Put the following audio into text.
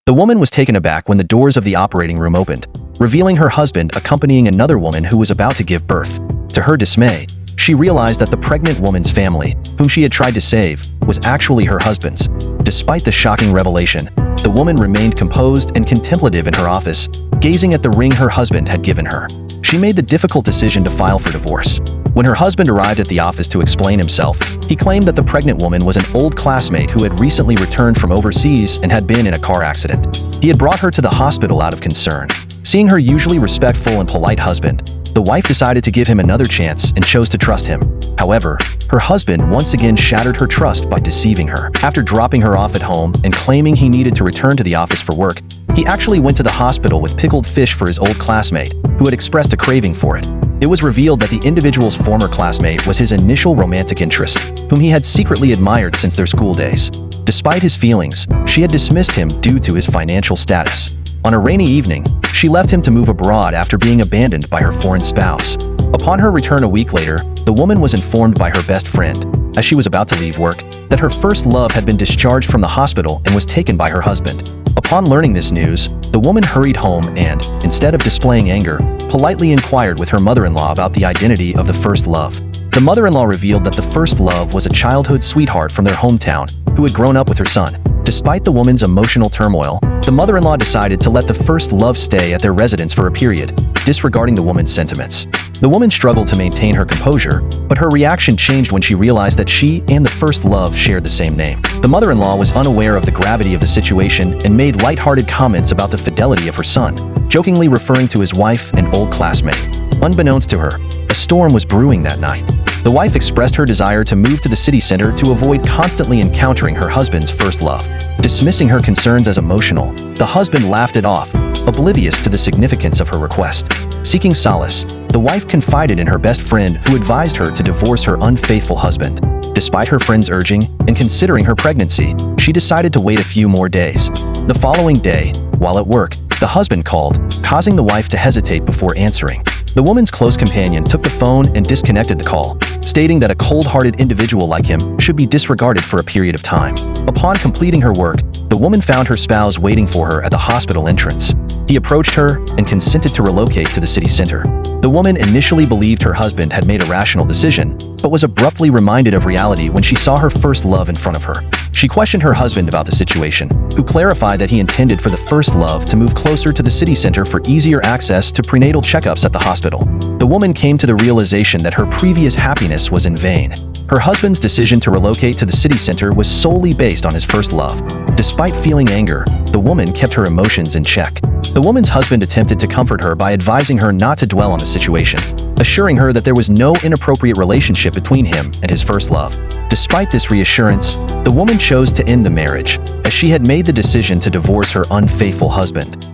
The woman was taken aback when the doors of the operating room opened, revealing her husband accompanying another woman who was about to give birth. To her dismay, she realized that the pregnant woman's family, whom she had tried to save, was actually her husband's. Despite the shocking revelation, the woman remained composed and contemplative in her office, gazing at the ring her husband had given her. She made the difficult decision to file for divorce. When her husband arrived at the office to explain himself, he claimed that the pregnant woman was an old classmate who had recently returned from overseas and had been in a car accident. He had brought her to the hospital out of concern. Seeing her usually respectful and polite husband, the wife decided to give him another chance and chose to trust him. However, her husband once again shattered her trust by deceiving her. After dropping her off at home and claiming he needed to return to the office for work, he actually went to the hospital with pickled fish for his old classmate, who had expressed a craving for it. It was revealed that the individual's former classmate was his initial romantic interest, whom he had secretly admired since their school days. Despite his feelings, she had dismissed him due to his financial status. On a rainy evening, she left him to move abroad after being abandoned by her foreign spouse. Upon her return a week later, the woman was informed by her best friend, as she was about to leave work, that her first love had been discharged from the hospital and was taken by her husband. Upon learning this news, the woman hurried home and, instead of displaying anger, politely inquired with her mother-in-law about the identity of the first love. The mother-in-law revealed that the first love was a childhood sweetheart from their hometown who had grown up with her son. Despite the woman's emotional turmoil, the mother-in-law decided to let the first love stay at their residence for a period, disregarding the woman's sentiments. The woman struggled to maintain her composure, but her reaction changed when she realized that she and the first love shared the same name. The mother-in-law was unaware of the gravity of the situation and made lighthearted comments about the fidelity of her son, jokingly referring to his wife and old classmate. Unbeknownst to her, a storm was brewing that night. The wife expressed her desire to move to the city center to avoid constantly encountering her husband's first love. Dismissing her concerns as emotional, the husband laughed it off, oblivious to the significance of her request. Seeking solace, the wife confided in her best friend who advised her to divorce her unfaithful husband. Despite her friend's urging and considering her pregnancy, she decided to wait a few more days. The following day, while at work, the husband called, causing the wife to hesitate before answering. The woman's close companion took the phone and disconnected the call, stating that a cold-hearted individual like him should be disregarded for a period of time. Upon completing her work, the woman found her spouse waiting for her at the hospital entrance. He approached her and consented to relocate to the city center. The woman initially believed her husband had made a rational decision, but was abruptly reminded of reality when she saw her first love in front of her. She questioned her husband about the situation, who clarified that he intended for the first love to move closer to the city center for easier access to prenatal checkups at the hospital. The woman came to the realization that her previous happiness was in vain. Her husband's decision to relocate to the city center was solely based on his first love. Despite feeling anger, the woman kept her emotions in check. The woman's husband attempted to comfort her by advising her not to dwell on the situation, assuring her that there was no inappropriate relationship between him and his first love. Despite this reassurance, the woman chose to end the marriage, as she had made the decision to divorce her unfaithful husband.